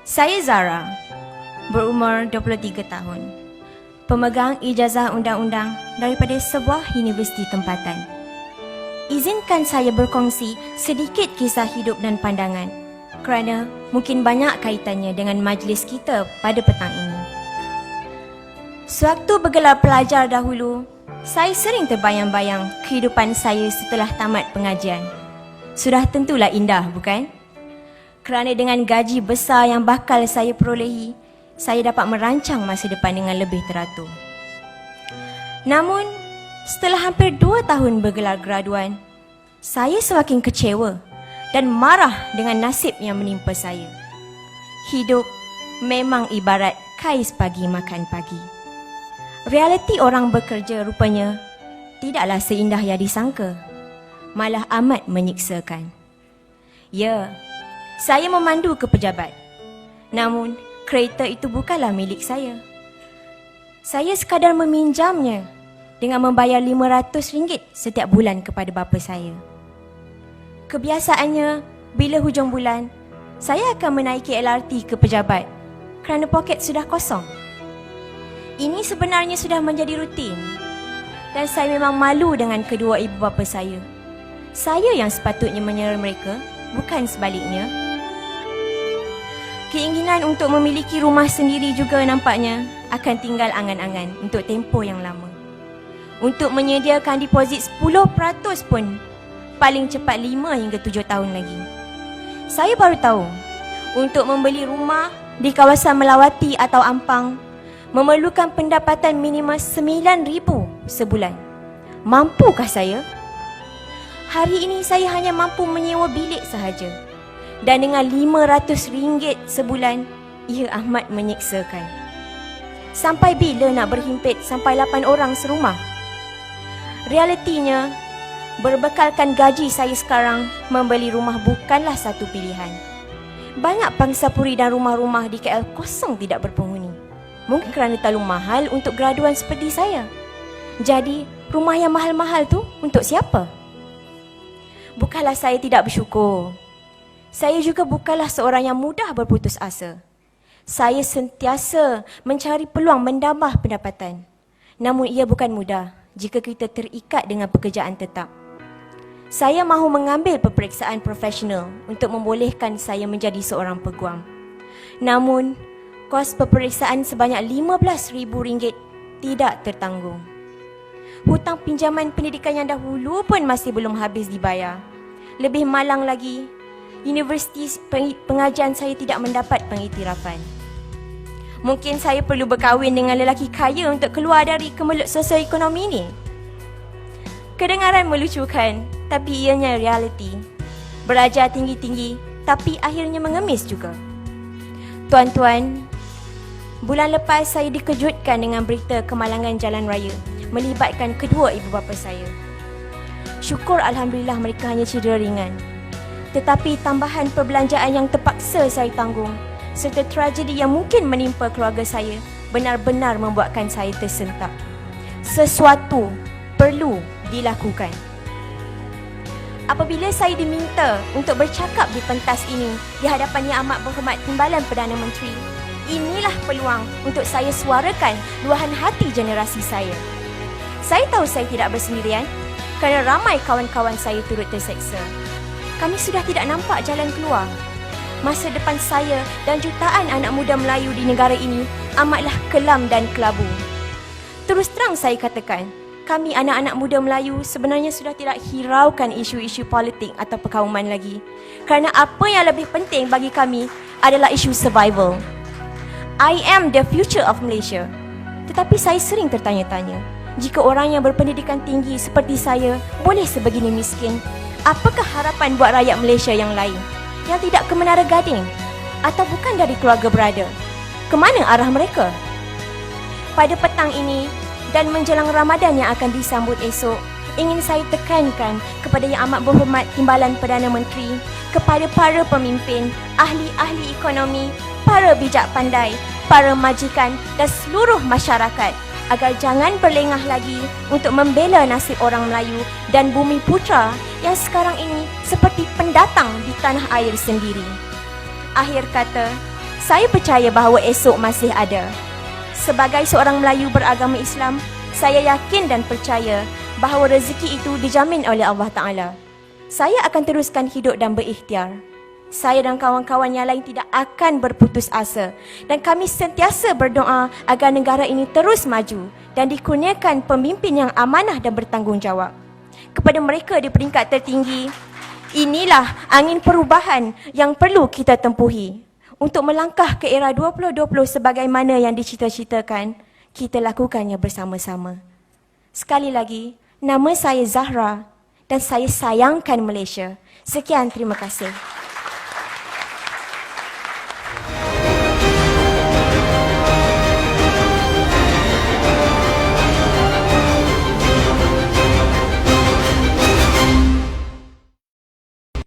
Saya Zara, berumur 23 tahun, pemegang ijazah undang-undang daripada sebuah universiti tempatan. Izinkan saya berkongsi sedikit kisah hidup dan pandangan kerana mungkin banyak kaitannya dengan majlis kita pada petang ini. Sewaktu bergelar pelajar dahulu, saya sering terbayang-bayang kehidupan saya setelah tamat pengajian. Sudah tentulah indah, bukan? Kerana dengan gaji besar yang bakal saya perolehi, saya dapat merancang masa depan dengan lebih teratur. Namun, setelah hampir 2 tahun bergelar graduan, saya semakin kecewa dan marah dengan nasib yang menimpa saya. Hidup memang ibarat kais pagi makan pagi. Realiti orang bekerja rupanya tidaklah seindah yang disangka, malah amat menyiksakan. Ya, saya memandu ke pejabat. Namun, kereta itu bukanlah milik saya. Saya sekadar meminjamnya dengan membayar RM500 setiap bulan kepada bapa saya. Kebiasaannya, bila hujung bulan, saya akan menaiki LRT ke pejabat kerana poket sudah kosong. Ini sebenarnya sudah menjadi rutin dan saya memang malu dengan kedua ibu bapa saya. Saya yang sepatutnya menyera mereka, bukan sebaliknya. Keinginan untuk memiliki rumah sendiri juga nampaknya akan tinggal angan-angan untuk tempoh yang lama. Untuk menyediakan deposit 10% pun paling cepat 5 hingga 7 tahun lagi. Saya baru tahu, untuk membeli rumah di kawasan Melawati atau Ampang memerlukan pendapatan minimal RM9,000 sebulan. Mampukah saya? Hari ini saya hanya mampu menyewa bilik sahaja. Dan dengan RM500 sebulan, ia amat menyiksakan. Sampai bila nak berhimpit sampai 8 orang serumah? Realitinya, berbekalkan gaji saya sekarang, membeli rumah bukanlah satu pilihan. Banyak pangsapuri dan rumah-rumah di KL kosong tidak berpenghuni. Mungkin kerana terlalu mahal untuk graduan seperti saya. Jadi, rumah yang mahal-mahal tu untuk siapa? Bukanlah saya tidak bersyukur. Saya juga bukanlah seorang yang mudah berputus asa. Saya sentiasa mencari peluang menambah pendapatan. Namun ia bukan mudah jika kita terikat dengan pekerjaan tetap. Saya mahu mengambil peperiksaan profesional untuk membolehkan saya menjadi seorang peguam. Namun, kos peperiksaan sebanyak RM15,000 tidak tertanggung. Hutang pinjaman pendidikan yang dahulu pun masih belum habis dibayar. Lebih malang lagi, universiti pengajian saya tidak mendapat pengiktirafan. Mungkin saya perlu berkahwin dengan lelaki kaya untuk keluar dari kemelut sosial ekonomi ini. Kedengaran melucukan, tapi ianya realiti. Belajar tinggi-tinggi, tapi akhirnya mengemis juga. Tuan-tuan, bulan lepas saya dikejutkan dengan berita kemalangan jalan raya melibatkan kedua ibu bapa saya. Syukur Alhamdulillah mereka hanya cedera ringan. Tetapi tambahan perbelanjaan yang terpaksa saya tanggung serta tragedi yang mungkin menimpa keluarga saya benar-benar membuatkan saya tersentak. Sesuatu perlu dilakukan. Apabila saya diminta untuk bercakap di pentas ini di hadapan Yang Amat Berhormat Timbalan Perdana Menteri, inilah peluang untuk saya suarakan luahan hati generasi saya. Saya tahu saya tidak bersendirian kerana ramai kawan-kawan saya turut terseksa. Kami sudah tidak nampak jalan keluar. Masa depan saya dan jutaan anak muda Melayu di negara ini amatlah kelam dan kelabu. Terus terang saya katakan, kami anak-anak muda Melayu sebenarnya sudah tidak hiraukan isu-isu politik atau perkauman lagi. Kerana apa yang lebih penting bagi kami adalah isu survival. I am the future of Malaysia. Tetapi saya sering tertanya-tanya, jika orang yang berpendidikan tinggi seperti saya boleh sebegini miskin, apakah harapan buat rakyat Malaysia yang lain yang tidak ke Menara Gading atau bukan dari keluarga berada? Kemana arah mereka? Pada petang ini dan menjelang Ramadan yang akan disambut esok, ingin saya tekankan kepada Yang Amat Berhormat Timbalan Perdana Menteri, kepada para pemimpin, ahli-ahli ekonomi, para bijak pandai, para majikan dan seluruh masyarakat agar jangan berlengah lagi untuk membela nasib orang Melayu dan bumi putra yang sekarang ini seperti pendatang di tanah air sendiri. Akhir kata, Saya percaya bahawa esok masih ada. Sebagai seorang Melayu beragama Islam, saya yakin dan percaya bahawa rezeki itu dijamin oleh Allah Ta'ala. Saya akan teruskan hidup dan berikhtiar. Saya dan kawan-kawan yang lain tidak akan berputus asa dan kami sentiasa berdoa agar negara ini terus maju dan dikurniakan pemimpin yang amanah dan bertanggungjawab. Kepada mereka di peringkat tertinggi, inilah angin perubahan yang perlu kita tempuhi. Untuk melangkah ke era 2020 sebagaimana yang dicita-citakan, kita lakukannya bersama-sama. Sekali lagi, nama saya Zahra dan saya sayangkan Malaysia. Sekian, terima kasih.